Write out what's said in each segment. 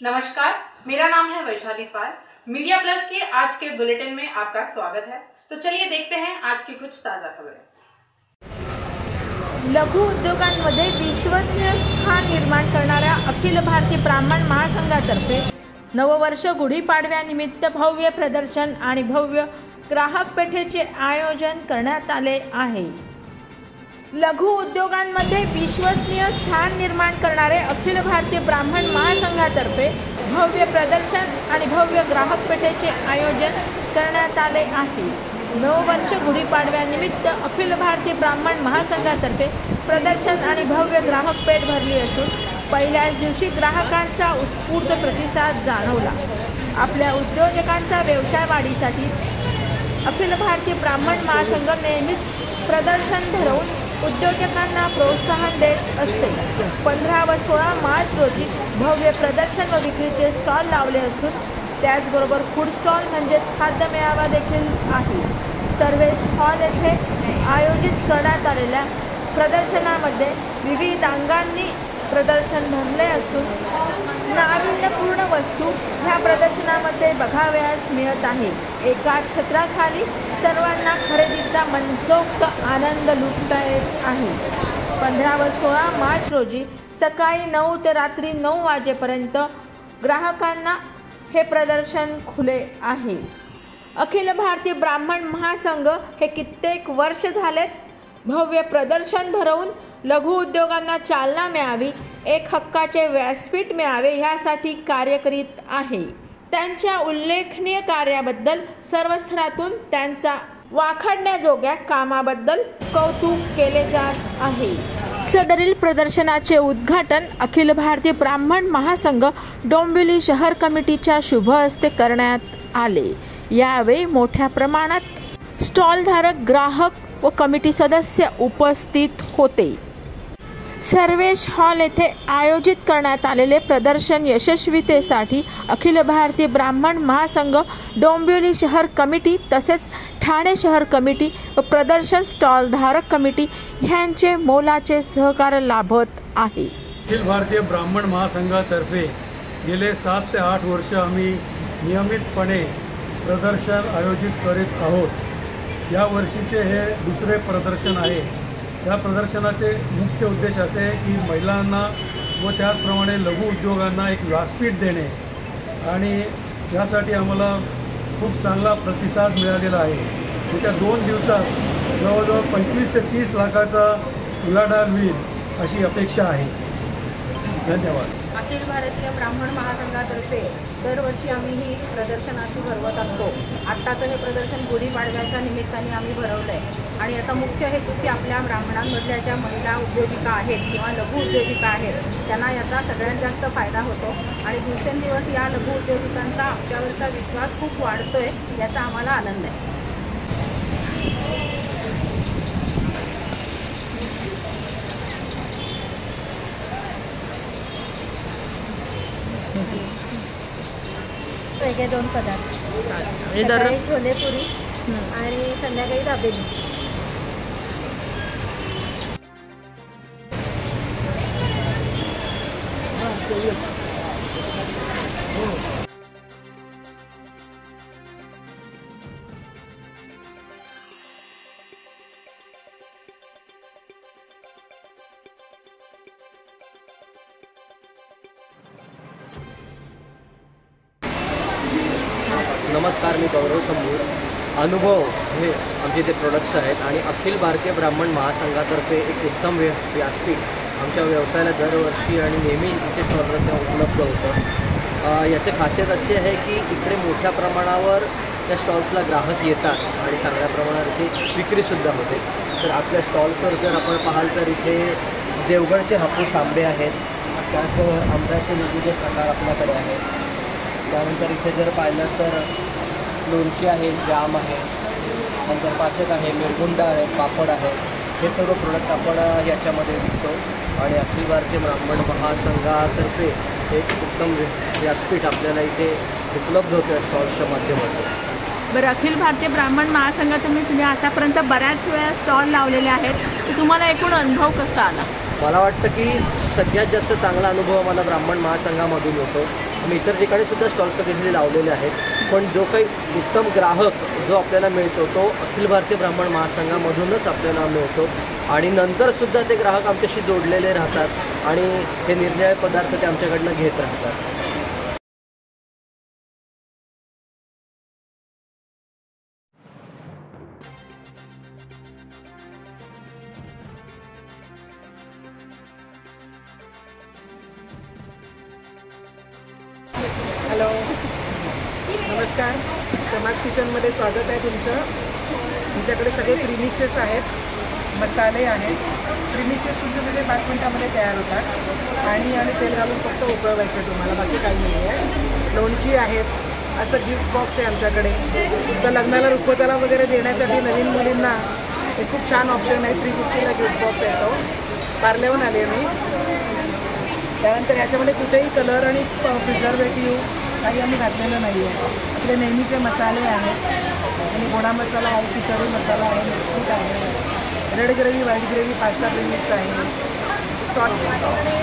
नमस्कार, मेरा नाम है वैशाली पाल। मीडिया प्लस के आज के बुलेटिन में आपका स्वागत है। तो चलिए देखते हैं आज की कुछ ताज़ा खबरें। लघु उद्योगांमध्ये विश्वसनीय स्थान निर्माण करणाऱ्या अखिल भारतीय ब्राह्मण महासंघातर्फे नववर्ष गुढीपाडव्यानिमित्त भव्य प्रदर्शन आणि भव्य ग्राहक पेठेचे आयोजन करण्यात आले आहे। लघु उद्योगांमध्ये विश्वसनीय स्थान निर्माण करणारे अखिल भारतीय ब्राह्मण महासंघातर्फे भव्य प्रदर्शन आणि भव्य ग्राहक पेठेचे आयोजन करण्यात आले आहे। नववर्ष गुढीपाडव्यानिमित्त अखिल भारतीय ब्राह्मण महासंघातर्फे प्रदर्शन आणि भव्य ग्राहक पेठ भरली असून पहिल्याच दिवशी ग्राहकांचा उत्स्फूर्त प्रतिसाद जाणवला। आपल्या उद्योजकांचा व्यवसाय वाढीसाठी अखिल भारतीय ब्राह्मण महासंघ नेहमीच प्रदर्शन भरवून उद्योजकांना प्रोत्साहन देत असते। 15 व 16 मार्च रोजी भव्य प्रदर्शन व विक्रीचे स्टॉल लावले असून त्याचबरोबर फूड स्टॉल म्हणजेच खाद्य मेळावा देखील आहे। सर्वेश हॉल येथे आयोजित करण्यात आलेल्या प्रदर्शनामध्ये विविध अंगांनी प्रदर्शन भरले असून नाविन्यपूर्ण वस्तू ह्या प्रदर्शनामध्ये बघावयास मिळत आहे। एका छत्राखाली सर्वांना खरेदीचा मनसोक्त आनंद लुटता येत आहे। 15 व 16 मार्च रोजी सकाळी 9 ते रात्री 9 वाजेपर्यंत ग्राहकांना हे प्रदर्शन खुले आहे। अखिल भारतीय ब्राह्मण महासंघ हे कित्येक वर्ष झालेत भव्य प्रदर्शन भरवून लघु उद्योगांना चालना मिळावी, एक हक्काचे व्यासपीठ मिळावे यासाठी कार्य करीत आहे। त्यांच्या उल्लेखनीय कार्याबद्दल सर्व स्तरातून त्यांचा वाखाणण्याजोग्या कामाबद्दल कौतुक केले जात आहे। सदरील प्रदर्शनाचे उद्घाटन अखिल भारतीय ब्राह्मण महासंघ डोंबिवली शहर कमिटीच्या शुभ हस्ते करण्यात आले। यावेळी मोठ्या प्रमाणात स्टॉलधारक, ग्राहक व कमिटी सदस्य उपस्थित होते। सर्वेश हॉल येथे आयोजित करण्यात आलेले प्रदर्शन यशस्वीतेसाठी अखिल भारतीय ब्राह्मण महासंघ डोंबिवली शहर कमिटी तसेच ठाणे शहर कमिटी व प्रदर्शन स्टॉलधारक कमिटी यांचे मोलाचे सहकार्य लाभत आहे। अखिल भारतीय ब्राह्मण महासंघातर्फे गेले 7 ते 8 वर्ष आम्ही नियमितपणे प्रदर्शन आयोजित करीत आहोत। या वर्षीचे हे दुसरे प्रदर्शन आहे। या प्रदर्शनाचे मुख्य उद्देश असे आहे की महिलांना व त्याचप्रमाणे लघु उद्योगांना एक व्यासपीठ देणे आणि यासाठी आम्हाला खूप चांगला प्रतिसाद मिळालेला आहे। येत्या 2 दिवसात जवळजवळ 25 ते 30 लाखाचा उलाढाल होईल अशी अपेक्षा आहे। धन्यवाद। अखिल भारतीय ब्राह्मण महासंघातर्फे दरवर्षी आम्ही ही प्रदर्शन अशी भरवत असतो। आत्ताचं हे प्रदर्शन गुढीपाडव्याच्या निमित्ताने आम्ही भरवलं आहे आणि याचा मुख्य हेतू की आपल्या ब्राह्मणांमधल्या ज्या महिला उद्योजिका आहेत किंवा लघु उद्योजिका आहेत त्यांना याचा सगळ्यात जास्त फायदा होतो आणि दिवसेंदिवस या लघु उद्योजिकांचा आमच्यावरचा विश्वास खूप वाढतोय, याचा आम्हाला आनंद आहे। वेगळे 2 पदार्थ, सकाळी छोलेपुरी आणि संध्याकाळी दाबेली। नमस्कार, मी गौरव संभूर। अनुभव हे आमचे ते प्रोडक्ट्स आहेत आणि अखिल भारतीय ब्राह्मण महासंघातर्फे एक उत्तम व्यासपीठ आमच्या व्यवसायाला दरवर्षी आणि नेहमी इथे प्रदर्शन उपलब्ध होतं। याचे खासियत अशी आहे की इकडे मोठ्या प्रमाणावर त्या स्टॉल्सला ग्राहक येतात आणि चांगल्या प्रमाणात इथे विक्रीसुद्धा होते। तर आपल्या स्टॉल्सवर जर आपण पाहाल तर इथे देवगडचे हापूस आंबे आहेत, त्याचबरोबर आंब्याचे वेगवेगळे प्रकार आपल्याकडे आहेत। त्यानंतर इथे जर पाहिलं तर लोणची आहे, जाम आहे, नंतर पाचक आहे, मिरगुंडा आहे, पापड आहे। हे सर्व प्रोडक्ट आपण याच्यामध्ये विकतो आणि अखिल भारतीय ब्राह्मण महासंघातर्फे एक उत्तम व्यासपीठ आपल्याला इथे उपलब्ध होतं स्टॉल्सच्या माध्यमातून। बरं, अखिल भारतीय ब्राह्मण महासंघातून तुम्ही आतापर्यंत बऱ्याच वेळा स्टॉल लावलेले आहेत, तर तुम्हाला एकूण अनुभव कसा आला? मला वाटतं की सगळ्यात जास्त चांगला अनुभव मला ब्राह्मण महासंघामधून होतो। आम्ही इतर ठिकाणी सुद्धा स्टॉल्स कधीतरी लावलेले आहेत, पण जो काही उत्तम ग्राहक जो आपल्याला मिळतो तो अखिल भारतीय ब्राह्मण महासंघामधूनच आपल्याला मिळतो आणि नंतरसुद्धा ते ग्राहक आमच्याशी जोडलेले राहतात आणि हे निरनिराळे पदार्थ ते आमच्याकडनं घेत राहतात. हॅलो, नमस्कार. समाज किचनमध्ये स्वागत आहे तुमचं. तुमच्याकडे सगळे प्रीमिक्सेस आहेत, मसाले आहेत. प्रीमिक्सेस तुमच्याकडे 5 मिनिटामध्ये तयार होतात आणि तेल घालून फक्त उकळवायचं तुम्हाला, बाकी काही नाही आहे. लोणची आहेत. असं गिफ्ट बॉक्स आहे आमच्याकडे. तर लग्नाला रुखवताला वगैरे देण्यासाठी नवीन मुलींना हे खूप छान ऑप्शन आहे. 350ला गिफ्ट बॉक्स आहे तो. पार्ल्याहून आले मी. त्यानंतर याच्यामध्ये कुठेही कलर आणि प्रिझर्वेटिव्ह काही आम्ही घातलेलं नाही आहे. आपले नेहमीचे मसाले आहेत आणि गोडा मसाला आहे, खिचडी मसाला आहे, मिरची आहे, red gravy, white gravy, pasta premix आहे. माझ्याकडे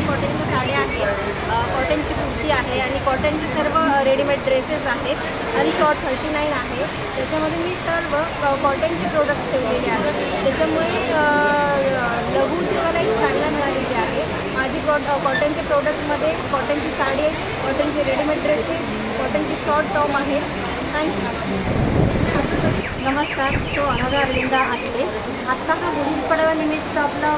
कॉटनच्या साड्या आहेत, कॉटनची कुर्ती आहे आणि कॉटनचे सर्व रेडीमेड ड्रेसेस आहेत आणि शॉर्ट 39 आहे. त्याच्यामध्ये मी सर्व कॉटनचे प्रोडक्ट्स ठेवलेले आहेत. त्याच्यामुळे लघु उद्योगाला एक चालना मिळालेली आहे. माझी कॉटनचे प्रोडक्टमध्ये कॉटनची साडी, कॉटनचे रेडीमेड ड्रेसेस, कॉटनचे शॉर्ट टॉप आहेत. थँक्यू. नमस्कार, तो अनघा अरविंद आहे. आत्ता हा गुढीपाडव्यानिमित्त आपला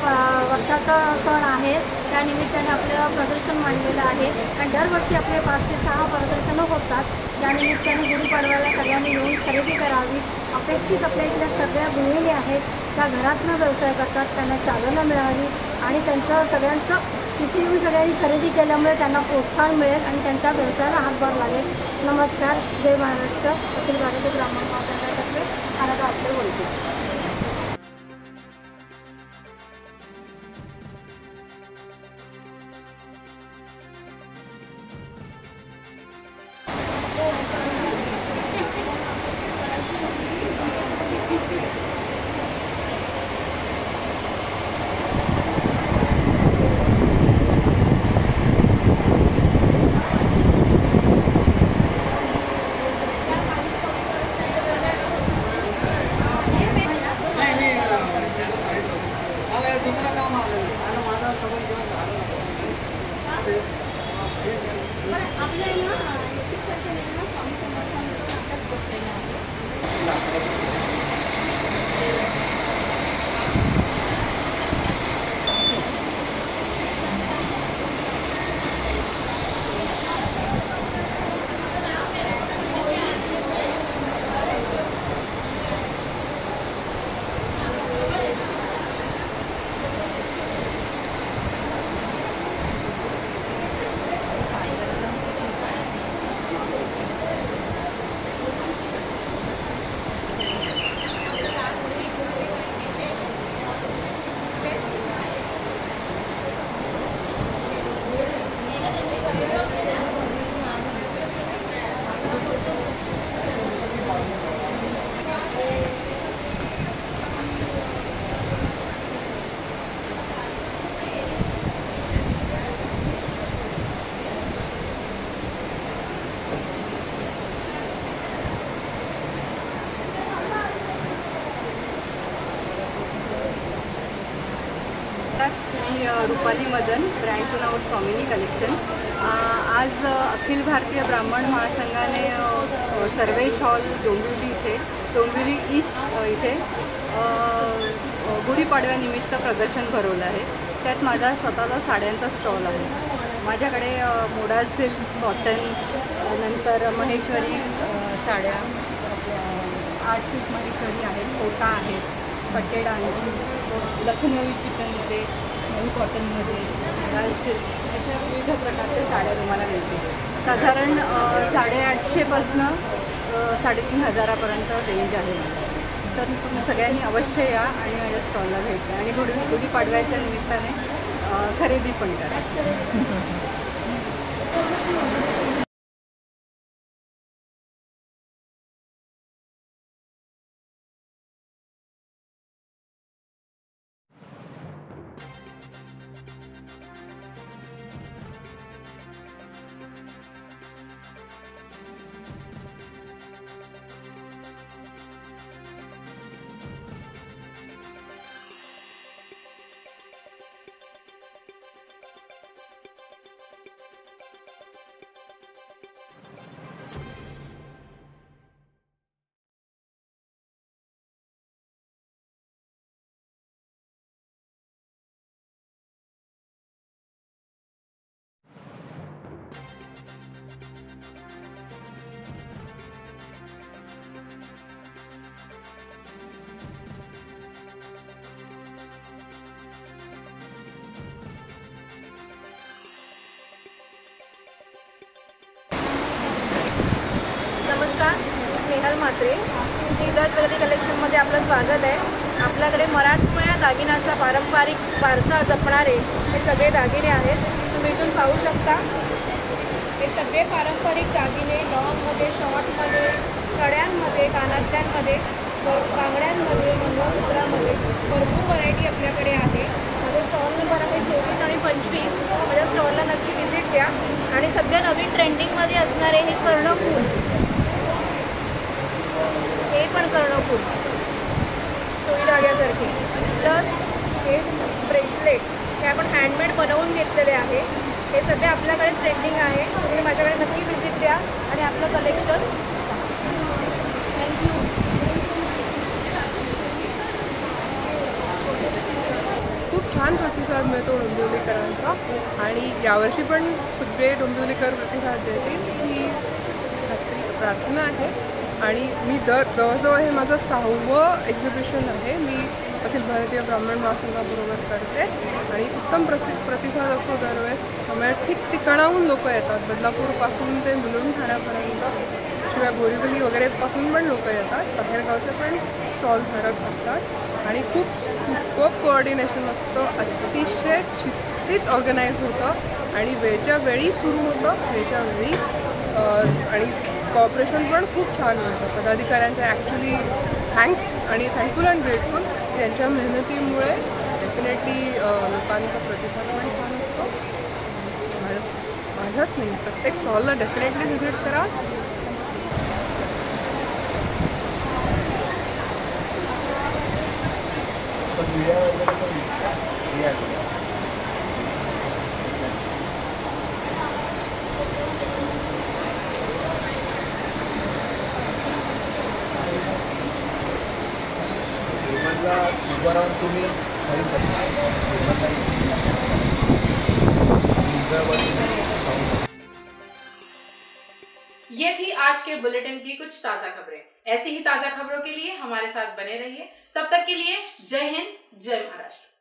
वर्षाचा सण आहे. त्यानिमित्ताने आपलं प्रदर्शन मांडलेलं आहे आणि दरवर्षी आपले 5 ते 6 प्रदर्शनं होतात. त्यानिमित्ताने गुढीपाडव्याला सगळ्यांनी येऊन खरेदी करावी. अपेक्षित आपल्या इथल्या सगळ्या गृहिणी आहेत त्या घरातनं व्यवसाय करतात, त्यांना चालना मिळावी आणि त्यांचं सगळ्यांचं तिथे येऊन सगळ्यांनी खरेदी केल्यामुळे त्यांना प्रोत्साहन मिळेल आणि त्यांच्या व्यवसायाला हातभार लागेल. नमस्कार, जय महाराष्ट्र. अखिल भारतीय ब्राह्मण महासंघातर्फे अनघा आपले बोलते. मी रुपाली मदन, ब्रँडचं नाव स्वामिनी कलेक्शन. आज अखिल भारतीय ब्राह्मण महासंघाने सर्वेश हॉल डोंबिवली ईस्ट इथे गुढीपाडव्यानिमित्त प्रदर्शन भरवलं आहे. त्यात माझा स्वतःचा साड्यांचा स्टॉल आहे. माझ्याकडे मोडाल सिल्क, कॉटन, नंतर महेश्वरी साड्या, आर्ट सिल्क महेश्वरी आहेत, कोटा आहेत, पट्टेडांची, लखनवी चिकनमध्ये, मऊ कॉटनमध्ये, मोडाल सिल्क, अशा विविध प्रकारच्या साड्या तुम्हाला मिळतील. साधारण 850पासनं 3500पर्यंत रेंज आहे. तर तुम्ही सगळ्यांनी अवश्य या आणि माझ्या स्टॉलला भेट द्या आणि गुढीपाडव्याच्या निमित्ताने खरेदी पण करा. शीतल म्हात्रे. टीजर प्रगती कलेक्शनमध्ये आपलं स्वागत आहे. आपल्याकडे मराठमोळ्या दागिन्याचा पारंपरिक वारसा जपणारे हे सगळे दागिने आहेत. तुम्ही इथून पाहू शकता. हे सगळे पारंपरिक दागिने लॉंगमध्ये, शॉर्टमध्ये, कड्यांमध्ये, कानातल्यांमध्ये, बांगड्यांमध्ये, मंगळसूत्रामध्ये भरपूर व्हरायटी आपल्याकडे आहे. माझा स्टॉल नंबर आहे 24 आणि 25. माझ्या स्टॉलला नक्की व्हिजिट द्या. आणि सध्या नवीन ट्रेंडिंगमध्ये असणारे हे कर्णफूल, हे पण कर्णफूल सुई धाग्यासारखे, प्लस हे ब्रेसलेट हे आपण हँडमेड बनवून घेतलेले आहे. हे सध्या आपल्याकडेच ट्रेंडिंग आहे. तुम्ही माझ्याकडे नक्की व्हिजिट द्या आणि आपलं कलेक्शन. थँक्यू. खूप छान प्रतिसाद मिळतो डोंबिवलीकरांचा आणि यावर्षी पण सगळे डोंबिवलीकर प्रतिसाद देतील ही प्रार्थना आहे. आणि मी जवळजवळ हे माझं 6वं एक्झिबिशन आहे. मी अखिल भारतीय ब्राह्मण महासंघाबरोबर करते आणि उत्तम प्रतिसाद असतो दरवेळेस. त्यामुळे ठिकठिकाणाहून लोक येतात, बदलापूरपासून ते मुलुंड ठाण्यापर्यंत, शिवाय बोरिवली वगैरेपासून पण लोक येतात. बाहेरगावचे पण स्टॉल भरत असतात आणि खूप सुपर कोऑर्डिनेशन असतं. अतिशय शिस्तीत ऑर्गनाईज होतं आणि वेळच्या वेळी सुरू होतं, वेळच्या वेळी. आणि कॉपरेशन पण खूप छान मिळतं पदाधिकाऱ्यांचं. ॲक्च्युली थँक्स आणि थँकफुल अँड ग्रेटफुल. त्यांच्या मेहनतीमुळे डेफिनेटली लोकांचा प्रतिसाद पण छान असतो. माझ्याच नाही, प्रत्येक स्टॉलला डेफिनेटली व्हिजिट करा. ये थी आज के बुलेटिन की कुछ ताज़ा खबरें. ऐसी ही ताज़ा खबरों के लिए हमारे साथ बने रहिए. तब तक के लिए जय हिंद, जय महाराष्ट्र.